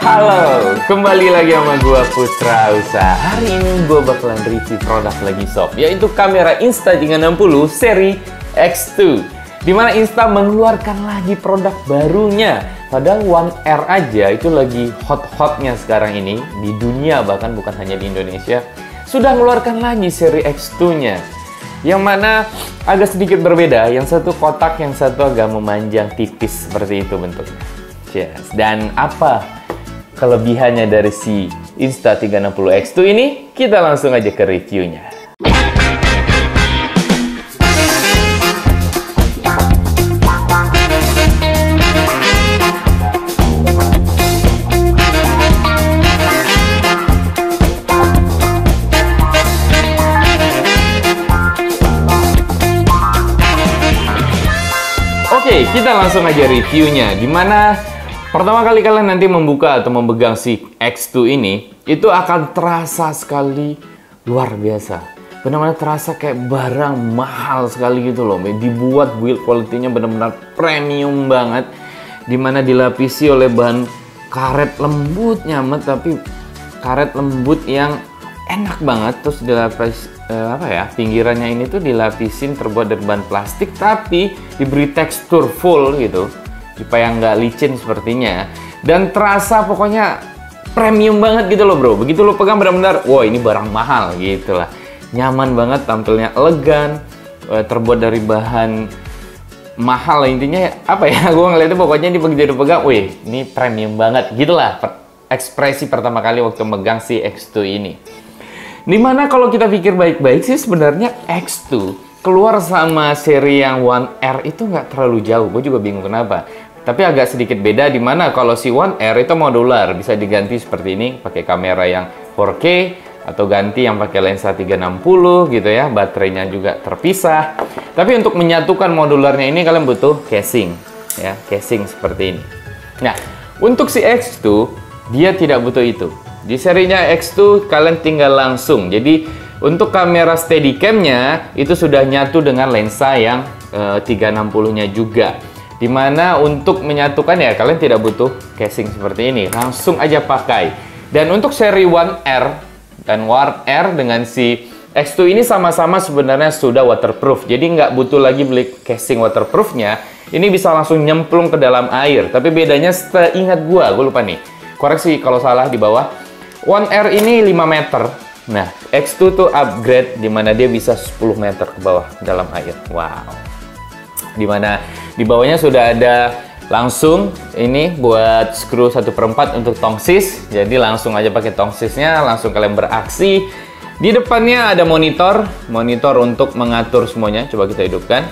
Halo, kembali lagi sama gua Putra Usaha. Hari ini gua bakalan review produk lagi sob, yaitu kamera Insta360 seri X2. Dimana Insta mengeluarkan lagi produk barunya. Padahal One R aja itu lagi hot-hotnya sekarang ini di dunia, bahkan bukan hanya di Indonesia. Sudah mengeluarkan lagi seri X2-nya. Yang mana agak sedikit berbeda, yang satu kotak, yang satu agak memanjang tipis seperti itu bentuknya. Yes. Dan apa kelebihannya dari si Insta360 X2 ini? Kita langsung aja ke reviewnya. Oke, kita langsung aja reviewnya. Dimana pertama kali kalian nanti membuka atau memegang si X2 ini, itu akan terasa sekali luar biasa. Benar-benar terasa kayak barang mahal sekali gitu loh. Dibuat build quality-nya benar-benar premium banget. Dimana dilapisi oleh bahan karet lembut nyamet, tapi karet lembut yang enak banget. Terus dilapis pinggirannya ini tuh dilapisin terbuat dari bahan plastik, tapi diberi tekstur full gitu supaya nggak licin sepertinya, dan terasa pokoknya premium banget gitu loh bro. Begitu lo pegang benar-benar wah ini barang mahal gitu lah. Nyaman banget, tampilnya elegan, terbuat dari bahan mahal lah. Intinya apa ya, gue ngeliatnya pokoknya ini begitu dipegang, wih ini premium banget gitu lah. Ekspresi pertama kali waktu megang si X2 ini. Dimana kalau kita pikir baik-baik sih sebenarnya X2 keluar sama seri yang One R itu nggak terlalu jauh. Gue juga bingung kenapa. Tapi agak sedikit beda, dimana kalau si One R itu modular, bisa diganti seperti ini pakai kamera yang 4K atau ganti yang pakai lensa 360 gitu ya. Baterainya juga terpisah. Tapi untuk menyatukan modularnya ini kalian butuh casing ya, casing seperti ini. Nah, untuk si X2 dia tidak butuh itu. Di serinya X2 kalian tinggal langsung. Jadi untuk kamera Steadicam-nya itu sudah nyatu dengan lensa yang 360-nya juga. Dimana untuk menyatukan ya kalian tidak butuh casing seperti ini, langsung aja pakai. Dan untuk seri One R dan One R dengan si X2 ini sama-sama sebenarnya sudah waterproof. Jadi nggak butuh lagi beli casing waterproofnya. Ini bisa langsung nyemplung ke dalam air. Tapi bedanya seingat gue lupa nih. Koreksi kalau salah di bawah. One R ini 5 meter. Nah, X2 tuh upgrade dimana dia bisa 10 meter ke bawah dalam air. Wow. Dimana di bawahnya sudah ada langsung ini buat skru 1/4 untuk tongsis. Jadi langsung aja pakai tongsisnya, langsung kalian beraksi. Di depannya ada monitor untuk mengatur semuanya. Coba kita hidupkan.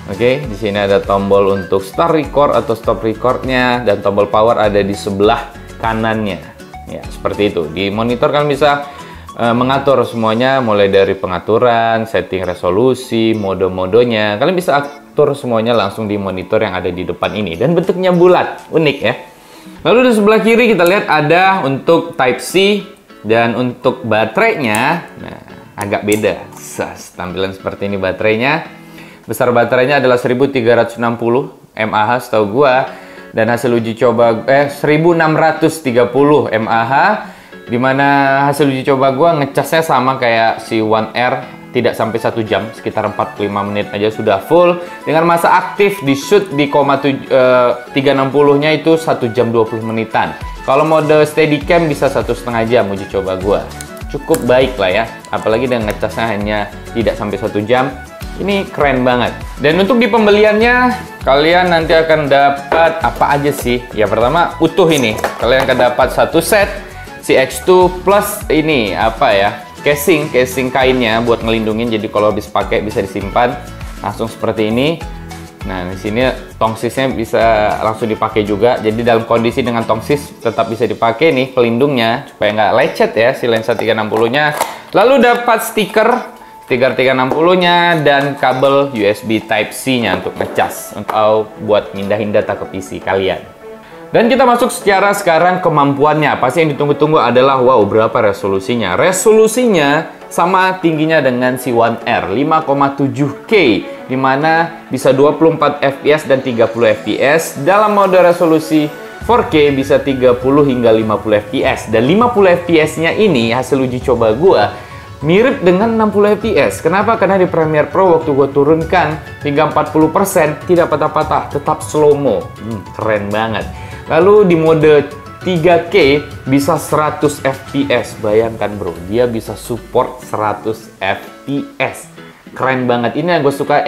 Oke, di sini ada tombol untuk start record atau stop recordnya, dan tombol power ada di sebelah kanannya. Ya, seperti itu. Di monitor kalian bisa mengatur semuanya, mulai dari pengaturan, setting resolusi, mode-modenya. Kalian bisa atur semuanya langsung di monitor yang ada di depan ini. Dan bentuknya bulat, unik ya. Lalu di sebelah kiri kita lihat ada untuk Type-C, dan untuk baterainya, nah, agak beda. Tampilan seperti ini baterainya. Besar baterainya adalah 1360 mAh setahu gua. Dan hasil uji coba 1630 mAh, dimana hasil uji coba gua ngecasnya sama kayak si One R, tidak sampai 1 jam, sekitar 45 menit aja sudah full. Dengan masa aktif di shoot di 360-nya itu 1 jam 20 menitan. Kalau mode Steadicam bisa 1,5 jam uji coba gua. Cukup baik lah ya, apalagi dengan ngecasnya hanya tidak sampai 1 jam. Ini keren banget. Dan untuk di pembeliannya, kalian nanti akan dapat apa aja sih? Ya pertama utuh ini. Kalian akan dapat satu set si X2 plus ini apa ya? Casing kainnya buat ngelindungin. Jadi kalau habis pakai bisa disimpan langsung seperti ini. Nah, di sini tongsisnya bisa langsung dipakai juga. Jadi dalam kondisi dengan tongsis tetap bisa dipakai nih pelindungnya supaya nggak lecet ya si lensa 360-nya. Lalu dapat stiker 360-nya dan kabel USB Type-C-nya untuk ngecas atau buat mindahin data ke PC kalian. Dan kita masuk secara sekarang kemampuannya. Pasti yang ditunggu-tunggu adalah wow, berapa resolusinya? Resolusinya sama tingginya dengan si One R, 5,7K, dimana bisa 24 fps dan 30 fps dalam mode resolusi 4K bisa 30 hingga 50 fps. Dan 50 fps-nya ini hasil uji coba gua mirip dengan 60 fps. Kenapa? Karena di Premiere Pro waktu gua turunkan hingga 40% tidak patah-patah, tetap slow-mo. Keren banget. Lalu di mode 3K bisa 100 fps. Bayangkan bro, dia bisa support 100 fps. Keren banget. Ini yang gue suka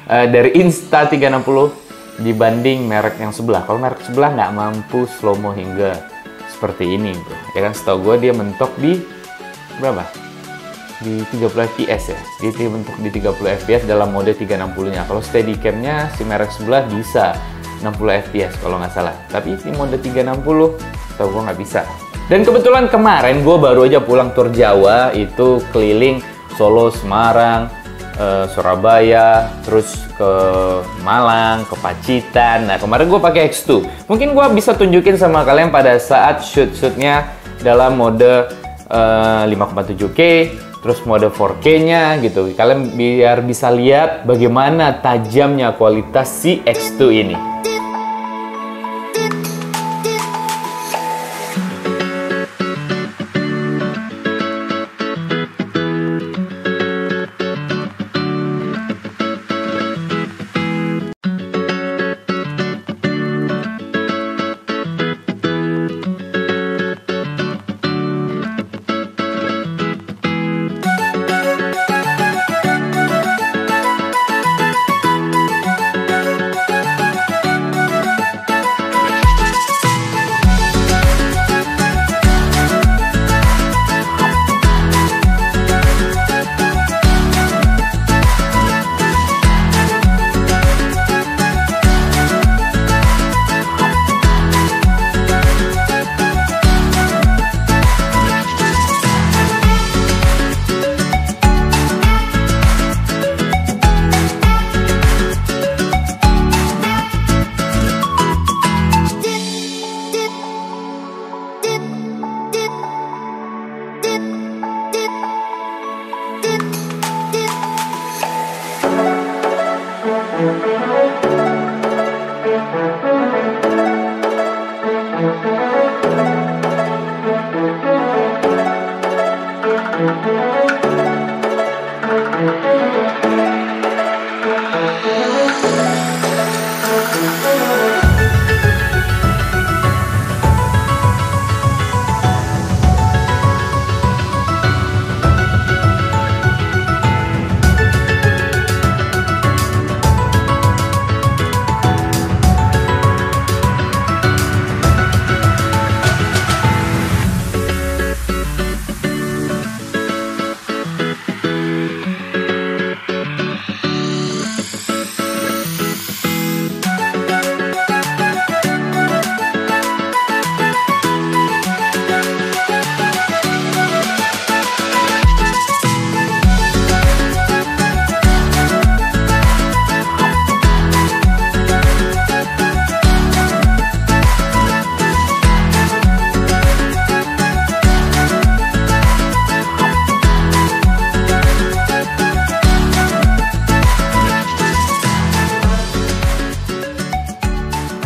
dari Insta360 dibanding merek yang sebelah. Kalau merek sebelah nggak mampu slow-mo hingga seperti ini bro. Ya kan, setahu gue dia mentok di berapa? Di 30 fps ya. Dia mentok di 30 fps dalam mode 360-nya. Kalau Steadicam-nya si merek sebelah bisa 60 fps kalau nggak salah. Tapi di mode 360 setahu gue nggak bisa. Dan kebetulan kemarin gue baru aja pulang tur Jawa, itu keliling Solo, Semarang, Surabaya, terus ke Malang, ke Pacitan. Nah, kemarin gue pakai X2. Mungkin gue bisa tunjukin sama kalian pada saat shoot-shootnya dalam mode 5,7K, terus mode 4K-nya gitu. Kalian biar bisa lihat bagaimana tajamnya kualitas si X2 ini.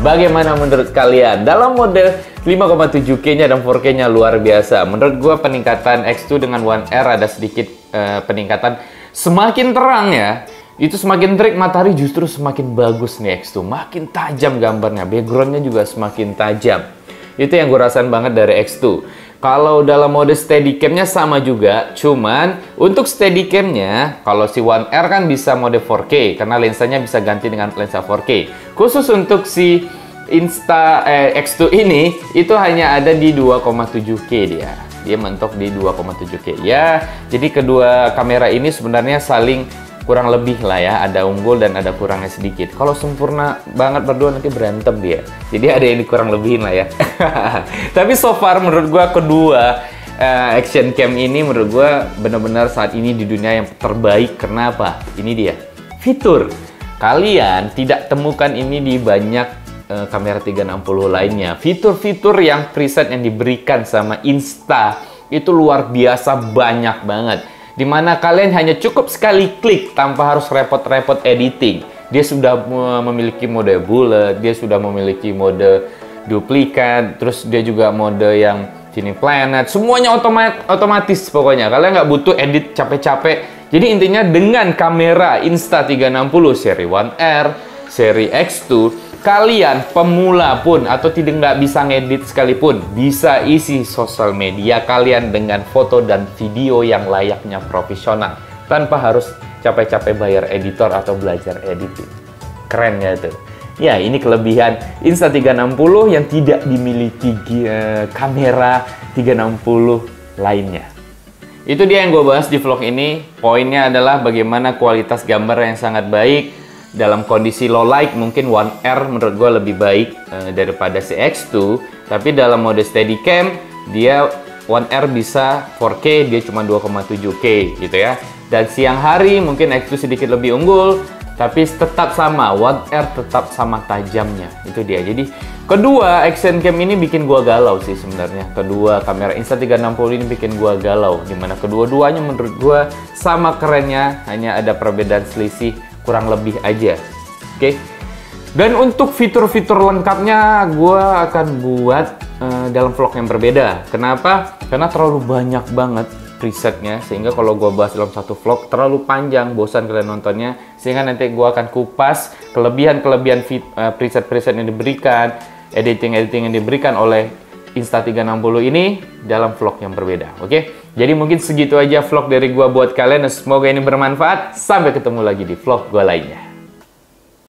Bagaimana menurut kalian? Dalam mode 5,7K-nya dan 4K-nya luar biasa. Menurut gua peningkatan X2 dengan One R ada sedikit peningkatan. Semakin terang ya, itu semakin terik matahari justru semakin bagus nih X2. Makin tajam gambarnya, background-nya juga semakin tajam. Itu yang gue rasain banget dari X2. Kalau dalam mode Steadicam-nya sama juga, cuman untuk Steadicam-nya, kalau si One R kan bisa mode 4K, karena lensanya bisa ganti dengan lensa 4K. Khusus untuk si X2 ini, itu hanya ada di 2,7K dia. Dia mentok di 2,7K. Ya, jadi kedua kamera ini sebenarnya saling kurang lebih lah ya, ada unggul dan ada kurangnya sedikit. Kalau sempurna banget berdua nanti berantem dia. Jadi ada yang kurang lebihin lah ya. Tapi so far menurut gua kedua action cam ini menurut gua benar-benar saat ini di dunia yang terbaik. Kenapa? Ini dia. Fitur. Kalian tidak temukan ini di banyak kamera 360 lainnya. Fitur-fitur yang preset yang diberikan sama Insta itu luar biasa banyak banget. Dimana kalian hanya cukup sekali klik tanpa harus repot-repot editing. Dia sudah memiliki mode bullet, dia sudah memiliki mode duplikat, terus dia juga mode yang Genie Planet, semuanya otomatis pokoknya. Kalian nggak butuh edit capek-capek. Jadi intinya dengan kamera Insta360 seri 1R, seri X2, kalian pemula pun atau nggak bisa ngedit sekalipun, bisa isi sosial media kalian dengan foto dan video yang layaknya profesional tanpa harus capek-capek bayar editor atau belajar editing. Keren ya tuh. Ya, ini kelebihan Insta360 yang tidak dimiliki kamera 360 lainnya. Itu dia yang gue bahas di vlog ini. Poinnya adalah bagaimana kualitas gambar yang sangat baik dalam kondisi low light. Mungkin One R menurut gue lebih baik daripada si X2. Tapi dalam mode Steadicam, dia One R bisa 4K, dia cuma 2,7K gitu ya. Dan siang hari mungkin X2 sedikit lebih unggul, tapi tetap sama, One R tetap sama tajamnya. Itu dia. Jadi kedua action cam ini bikin gua galau sih sebenarnya. Kedua kamera Insta360 ini bikin gua galau, dimana kedua-duanya menurut gua sama kerennya, hanya ada perbedaan selisih kurang lebih aja. Oke. Dan untuk fitur-fitur lengkapnya gua akan buat dalam vlog yang berbeda. Kenapa? Karena terlalu banyak banget presetnya, sehingga kalau gue bahas dalam satu vlog terlalu panjang, bosan kalian nontonnya, sehingga nanti gue akan kupas kelebihan-kelebihan preset-preset yang diberikan, editing-editing yang diberikan oleh Insta360 ini dalam vlog yang berbeda. Oke? Jadi mungkin segitu aja vlog dari gue buat kalian, semoga ini bermanfaat. Sampai ketemu lagi di vlog gue lainnya.